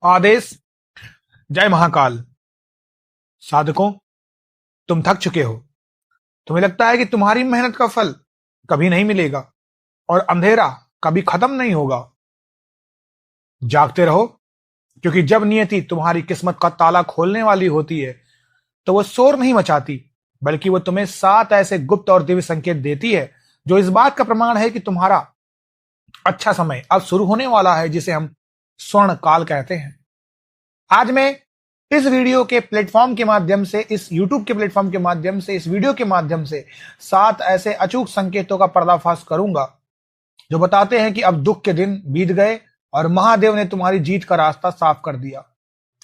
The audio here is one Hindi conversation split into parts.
आदेश। जय महाकाल। साधकों, तुम थक चुके हो। तुम्हें लगता है कि तुम्हारी मेहनत का फल कभी नहीं मिलेगा और अंधेरा कभी खत्म नहीं होगा। जागते रहो, क्योंकि जब नियति तुम्हारी किस्मत का ताला खोलने वाली होती है तो वो शोर नहीं मचाती, बल्कि वो तुम्हें 7 ऐसे गुप्त और दिव्य संकेत देती है जो इस बात का प्रमाण है कि तुम्हारा अच्छा समय अब शुरू होने वाला है, जिसे हम स्वर्ण काल कहते हैं। आज मैं इस वीडियो के प्लेटफॉर्म के माध्यम से, इस यूट्यूब के प्लेटफॉर्म के माध्यम से, इस वीडियो के माध्यम से 7 ऐसे अचूक संकेतों का पर्दाफाश करूंगा जो बताते हैं कि अब दुख के दिन बीत गए और महादेव ने तुम्हारी जीत का रास्ता साफ कर दिया।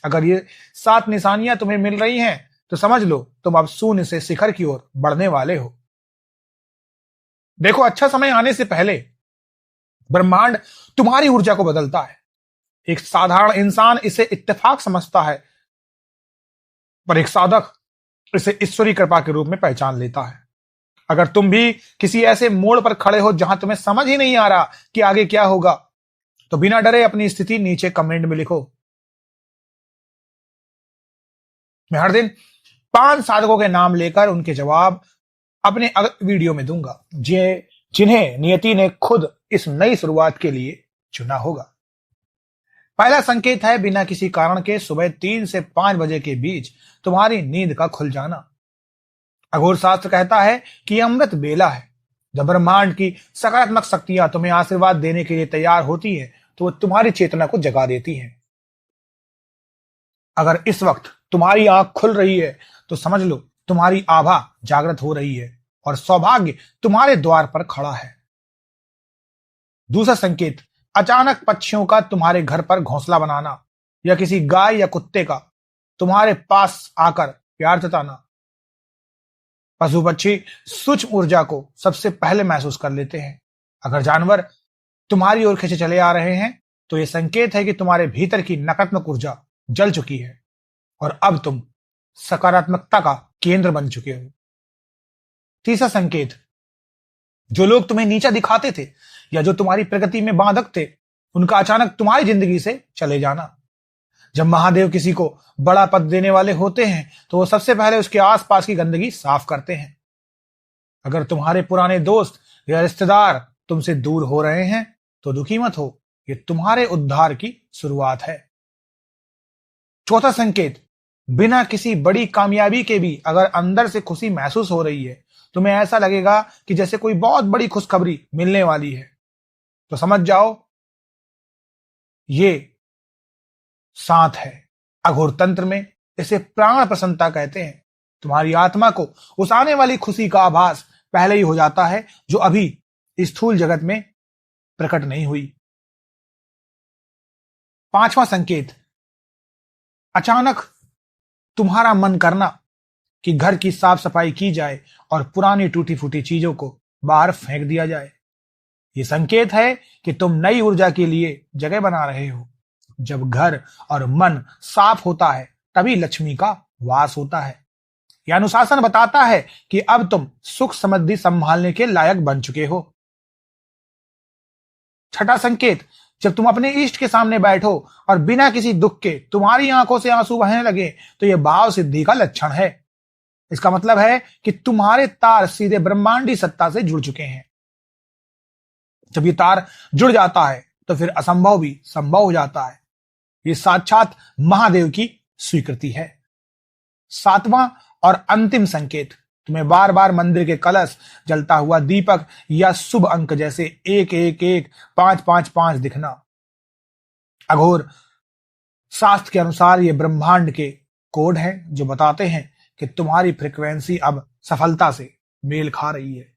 अगर ये 7 निशानियां तुम्हें मिल रही हैं तो समझ लो तुम अब शून्य से शिखर की ओर बढ़ने वाले हो। देखो, अच्छा समय आने से पहले ब्रह्मांड तुम्हारी ऊर्जा को बदलता है। एक साधारण इंसान इसे इत्तेफाक समझता है, पर एक साधक इसे ईश्वरी कृपा के रूप में पहचान लेता है। अगर तुम भी किसी ऐसे मोड़ पर खड़े हो जहां तुम्हें समझ ही नहीं आ रहा कि आगे क्या होगा, तो बिना डरे अपनी स्थिति नीचे कमेंट में लिखो। मैं हर दिन 5 साधकों के नाम लेकर उनके जवाब अपने वीडियो में दूंगा, जिन्हें नियति ने खुद इस नई शुरुआत के लिए चुना होगा। पहला संकेत है बिना किसी कारण के सुबह 3 से 5 बजे के बीच तुम्हारी नींद का खुल जाना। अघोर शास्त्र कहता है कि यह अमृत बेला है। जब ब्रह्मांड की सकारात्मक शक्तियां तुम्हें आशीर्वाद देने के लिए तैयार होती हैं, तो वो तुम्हारी चेतना को जगा देती हैं। अगर इस वक्त तुम्हारी आंख खुल रही है तो समझ लो तुम्हारी आभा जागृत हो रही है और सौभाग्य तुम्हारे द्वार पर खड़ा है। दूसरा संकेत, अचानक पक्षियों का तुम्हारे घर पर घोंसला बनाना या किसी गाय या कुत्ते का तुम्हारे पास आकर प्यार जताना। पशु पक्षी सूक्ष्म ऊर्जा को सबसे पहले महसूस कर लेते हैं। अगर जानवर तुम्हारी ओर खींचे चले आ रहे हैं तो यह संकेत है कि तुम्हारे भीतर की नकारात्मक ऊर्जा जल चुकी है और अब तुम सकारात्मकता का केंद्र बन चुके हो। तीसरा संकेत, जो लोग तुम्हें नीचा दिखाते थे या जो तुम्हारी प्रगति में बाधक थे, उनका अचानक तुम्हारी जिंदगी से चले जाना। जब महादेव किसी को बड़ा पद देने वाले होते हैं तो वो सबसे पहले उसके आसपास की गंदगी साफ करते हैं। अगर तुम्हारे पुराने दोस्त या रिश्तेदार तुमसे दूर हो रहे हैं तो दुखी मत हो, ये तुम्हारे उद्धार की शुरुआत है। चौथा संकेत, बिना किसी बड़ी कामयाबी के भी अगर अंदर से खुशी महसूस हो रही है, तुम्हें ऐसा लगेगा कि जैसे कोई बहुत बड़ी खुशखबरी मिलने वाली है, तो समझ जाओ ये साथ है। अघोर तंत्र में इसे प्राण प्रसन्नता कहते हैं। तुम्हारी आत्मा को उस आने वाली खुशी का आभास पहले ही हो जाता है जो अभी स्थूल जगत में प्रकट नहीं हुई। पांचवा संकेत, अचानक तुम्हारा मन करना कि घर की साफ सफाई की जाए और पुरानी टूटी फूटी चीजों को बाहर फेंक दिया जाए। यह संकेत है कि तुम नई ऊर्जा के लिए जगह बना रहे हो। जब घर और मन साफ होता है तभी लक्ष्मी का वास होता है। यह अनुशासन बताता है कि अब तुम सुख समृद्धि संभालने के लायक बन चुके हो। छठा संकेत, जब तुम अपने इष्ट के सामने बैठो और बिना किसी दुख के तुम्हारी आंखों से आंसू बहने लगे, तो यह भाव सिद्धि का लक्षण है। इसका मतलब है कि तुम्हारे तार सीधे ब्रह्मांडी सत्ता से जुड़ चुके हैं। जब ये तार जुड़ जाता है तो फिर असंभव भी संभव हो जाता है। ये साक्षात महादेव की स्वीकृति है। सातवां और अंतिम संकेत, तुम्हें बार बार मंदिर के कलश, जलता हुआ दीपक या शुभ अंक जैसे 111 555 दिखना। अघोर शास्त्र के अनुसार ये ब्रह्मांड के कोड हैं जो बताते हैं कि तुम्हारी फ्रीक्वेंसी अब सफलता से मेल खा रही है।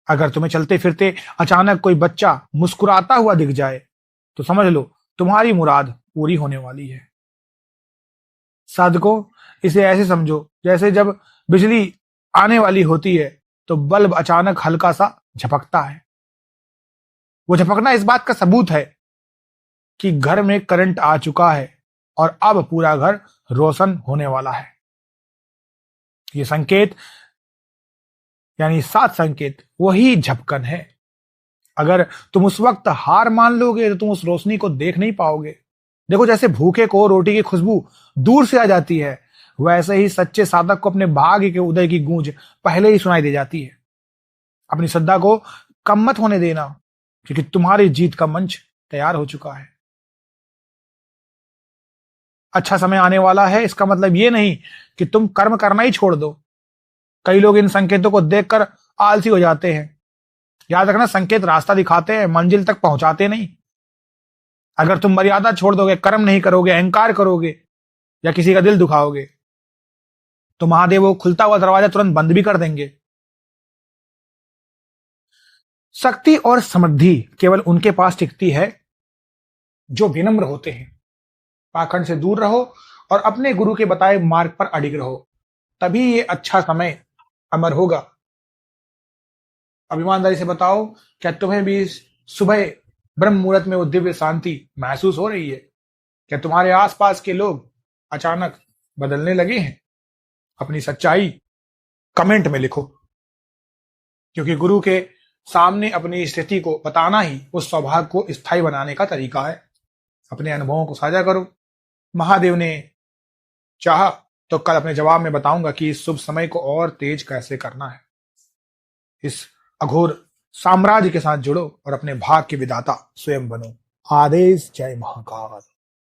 अगर तुम्हें चलते फिरते अचानक कोई बच्चा मुस्कुराता हुआ दिख जाए तो समझ लो तुम्हारी मुराद पूरी होने वाली है। साधकों, इसे ऐसे समझो जैसे जब बिजली आने वाली होती है तो बल्ब अचानक हल्का सा झपकता है। वो झपकना इस बात का सबूत है कि घर में करंट आ चुका है और अब पूरा घर रोशन होने वाला है। ये संकेत यानी 7 संकेत वही झपकन है। अगर तुम उस वक्त हार मान लोगे तो तुम उस रोशनी को देख नहीं पाओगे। देखो, जैसे भूखे को रोटी की खुशबू दूर से आ जाती है, वैसे ही सच्चे साधक को अपने भाग्य के उदय की गूंज पहले ही सुनाई दे जाती है। अपनी श्रद्धा को कम मत होने देना, क्योंकि तुम्हारी जीत का मंच तैयार हो चुका है। अच्छा समय आने वाला है, इसका मतलब ये नहीं कि तुम कर्म करना ही छोड़ दो। कई लोग इन संकेतों को देखकर आलसी हो जाते हैं। याद रखना, संकेत रास्ता दिखाते हैं, मंजिल तक पहुंचाते नहीं। अगर तुम मर्यादा छोड़ दोगे, कर्म नहीं करोगे, अहंकार करोगे या किसी का दिल दुखाओगे, तो महादेव वो खुलता हुआ दरवाजा तुरंत बंद भी कर देंगे। शक्ति और समृद्धि केवल उनके पास टिकती है जो विनम्र होते हैं। पाखंड से दूर रहो और अपने गुरु के बताए मार्ग पर अडिग रहो, तभी ये अच्छा समय अमर होगा। अब ईमानदारी से बताओ, क्या तुम्हें भी सुबह ब्रह्म मुहूर्त में वो दिव्य शांति महसूस हो रही है? क्या तुम्हारे आसपास के लोग अचानक बदलने लगे हैं? अपनी सच्चाई कमेंट में लिखो, क्योंकि गुरु के सामने अपनी स्थिति को बताना ही उस सौभाग्य को स्थायी बनाने का तरीका है। अपने अनुभवों को साझा करो। महादेव ने चाहा तो कल अपने जवाब में बताऊंगा कि इस शुभ समय को और तेज कैसे करना है। इस अघोर साम्राज्य के साथ जुड़ो और अपने भाग के विधाता स्वयं बनो। आदेश। जय महाकाल।